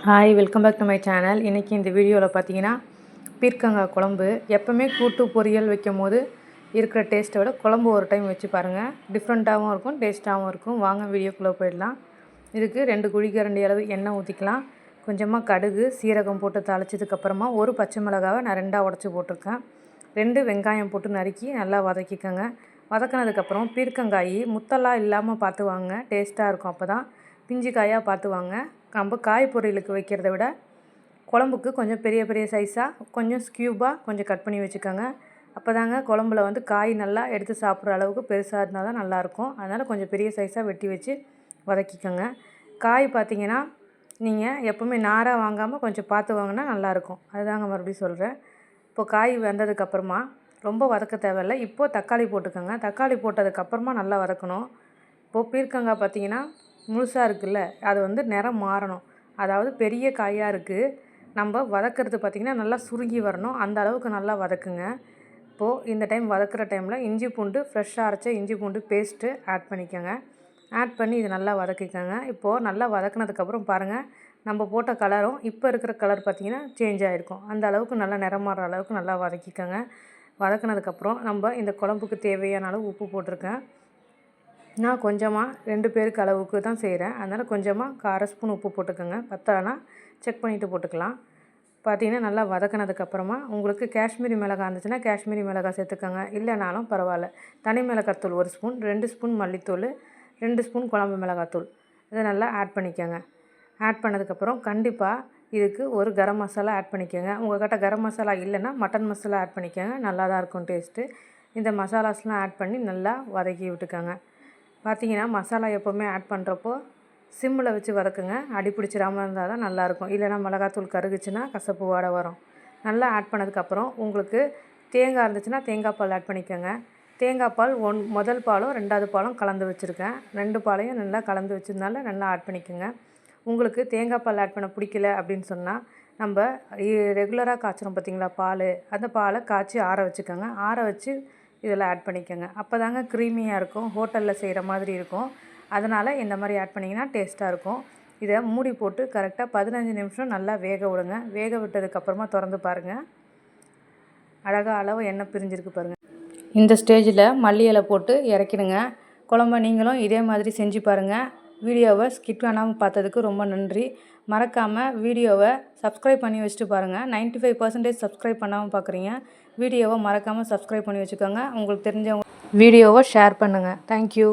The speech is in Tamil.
Hi, welcome back to my channel. இன்றைக்கி இந்த வீடியோவில் பார்த்தீங்கன்னா பீர்க்கங்காய் குழம்பு. எப்போவுமே கூட்டு பொரியல் வைக்கும் போது இருக்கிற டேஸ்ட்டை விட குழம்பு ஒரு டைம் வச்சு பாருங்கள். டிஃப்ரெண்ட்டாகவும் இருக்கும், டேஸ்ட்டாகவும் இருக்கும். வாங்க வீடியோக்குள்ளே போயிடலாம். இதுக்கு 2 குழிக்கரண்டி அளவு எண்ணெய் ஊற்றிக்கலாம். கொஞ்சமாக கடுகு சீரகம் போட்டு தாளிச்சதுக்கப்புறமா ஒரு பச்சை மிளகாவை நான் 2ஆக உடச்சி போட்டிருக்கேன். 2 வெங்காயம் போட்டு நறுக்கி நல்லா வதக்கிக்கோங்க. வதக்கினதுக்கப்புறம் பீர்க்கங்காய் முத்தெல்லாம் இல்லாமல் பார்த்து வாங்க, டேஸ்ட்டாக இருக்கும். அப்போ தான் பிஞ்சு காயாக பார்த்து வாங்க. நம்ம காய் பொரியலுக்கு வைக்கிறத விட குழம்புக்கு கொஞ்சம் பெரிய பெரிய சைஸாக கொஞ்சம் ஸ்கியூபாக கொஞ்சம் கட் பண்ணி வச்சுக்கோங்க. அப்போ தாங்க குழம்புல காய் நல்லா எடுத்து சாப்பிட்ற அளவுக்கு பெருசாக இருந்தால் தான் நல்லாயிருக்கும். அதனால் கொஞ்சம் பெரிய சைஸாக வெட்டி வச்சு வதக்கிக்கோங்க. காய் பார்த்திங்கன்னா நீங்கள் எப்போவுமே நாராக வாங்காமல் கொஞ்சம் பார்த்து வாங்கினா நல்லாயிருக்கும். அதுதாங்க மறுபடியும் சொல்கிறேன். இப்போது காய் வெந்ததுக்கப்புறமா ரொம்ப வதக்க தேவையில்லை. இப்போது தக்காளி போட்டுக்கோங்க. தக்காளி போட்டதுக்கப்புறமா நல்லா வதக்கணும். இப்போது பீர்க்கங்காய் பார்த்திங்கன்னா முழுசாக இருக்குல்ல, அது நிறம் மாறணும். அதாவது பெரிய காயாக இருக்குது, நம்ம வதக்கிறது பார்த்திங்கன்னா நல்லா சுருங்கி வரணும். அந்த அளவுக்கு நல்லா வதக்குங்க. இப்போது இந்த டைம் வதக்குற டைமில் இஞ்சி பூண்டு ஃப்ரெஷ்ஷாக அரைச்ச இஞ்சி பூண்டு பேஸ்ட்டு ஆட் பண்ணிக்கோங்க. ஆட் பண்ணி இது நல்லா வதக்கிக்கோங்க. இப்போது நல்லா வதக்கினதுக்கப்புறம் பாருங்கள், நம்ம போட்ட கலரும் இப்போ இருக்கிற கலர் பார்த்திங்கன்னா சேஞ்ச் ஆகிருக்கும். அந்த அளவுக்கு நல்லா நிறம் மாறுற அளவுக்கு நல்லா வதக்கிக்கோங்க. வதக்கினதுக்கப்புறம் நம்ம இந்த குழம்புக்கு தேவையான அளவு உப்பு போட்டிருக்கேன். நான் கொஞ்சமாக 2 பேருக்கு அளவுக்கு தான் செய்கிறேன். அதனால் கொஞ்சமாக 1/2 ஸ்பூன் உப்பு போட்டுக்கோங்க. பத்தலைனா செக் பண்ணிவிட்டு போட்டுக்கலாம். பார்த்திங்கன்னா நல்லா வதக்கினதுக்கப்புறமா உங்களுக்கு காஷ்மீரி மிளகாய் இருந்துச்சுன்னா காஷ்மீரி மிளகாய் சேர்த்துக்கோங்க. இல்லைனாலும் பரவாயில்ல. தனி மிளகாத்தூள் 1 ஸ்பூன், 2 ஸ்பூன் மல்லித்தூள், 2 ஸ்பூன் குழம்பு மிளகாத்தூள் இதை நல்லா ஆட் பண்ணிக்கோங்க. ஆட் பண்ணதுக்கப்புறம் கண்டிப்பாக இதுக்கு ஒரு கரம் மசாலா ஆட் பண்ணிக்கோங்க. உங்கள்கிட்ட கரம் மசாலா இல்லைன்னா மட்டன் மசாலா ஆட் பண்ணிக்கோங்க. நல்லா தான் இருக்கும் டேஸ்ட்டு. இந்த மசாலாஸ்லாம் ஆட் பண்ணி நல்லா வதக்கி விட்டுக்கோங்க. பார்த்திங்கன்னா மசாலா எப்போவுமே ஆட் பண்ணுறப்போ சிம்மில் வச்சு வதக்குங்க. அடி பிடிச்சிடாமல் இருந்தால் தான் நல்லாயிருக்கும். இல்லைனா மிளகாத்தூள் கருகுச்சுன்னா கசப்பு வாடை வரும். நல்லா ஆட் பண்ணதுக்கப்புறம் உங்களுக்கு தேங்காய் இருந்துச்சுன்னா தேங்காய் பால் ஆட் பண்ணிக்கோங்க. தேங்காய் பால் முதல் பாலும் 2வது பாலும் கலந்து வச்சுருக்கேன். 2 பாலையும் நல்லா கலந்து வச்சதுனால நல்லா ஆட் பண்ணிக்கோங்க. உங்களுக்கு தேங்காய் பால் ஆட் பண்ண பிடிக்கல அப்படின்னு சொன்னால் நம்ம ரெகுலராக காய்ச்சணும் பார்த்திங்களா பால், அந்த பாலை காய்ச்சி ஆற வச்சுக்கோங்க. ஆற வச்சு இதில் ஆட் பண்ணிக்கோங்க. அப்போ தாங்க க்ரீமியாக இருக்கும், ஹோட்டலில் செய்கிற மாதிரி இருக்கும். அதனால் இந்த மாதிரி ஆட் பண்ணிங்கன்னா டேஸ்ட்டாக இருக்கும். இதை மூடி போட்டு கரெக்டாக 15 நிமிஷம் நல்லா வேக விடுங்க. வேக விட்டதுக்கப்புறமா திறந்து பாருங்கள். அழகாக அளவு எண்ணெய் பிரிஞ்சிருக்கு பாருங்கள். இந்த ஸ்டேஜில் மல்லி இலை போட்டு இறக்கிடுங்க. குழம்ப நீங்களும் இதே மாதிரி செஞ்சு பாருங்கள். வீடியோவை ஸ்கிப் பண்ணாமல் பார்த்ததுக்கு ரொம்ப நன்றி. மறக்காமல் வீடியோவை சப்ஸ்கிரைப் பண்ணி வச்சுட்டு பாருங்கள். 95% சப்ஸ்கிரைப் பண்ணாமல் பார்க்குறீங்க. வீடியோவை மறக்காமல் சப்ஸ்கிரைப் பண்ணி வச்சுக்கோங்க. உங்களுக்கு தெரிஞ்சவங்க வீடியோவை ஷேர் பண்ணுங்கள். தேங்க்யூ.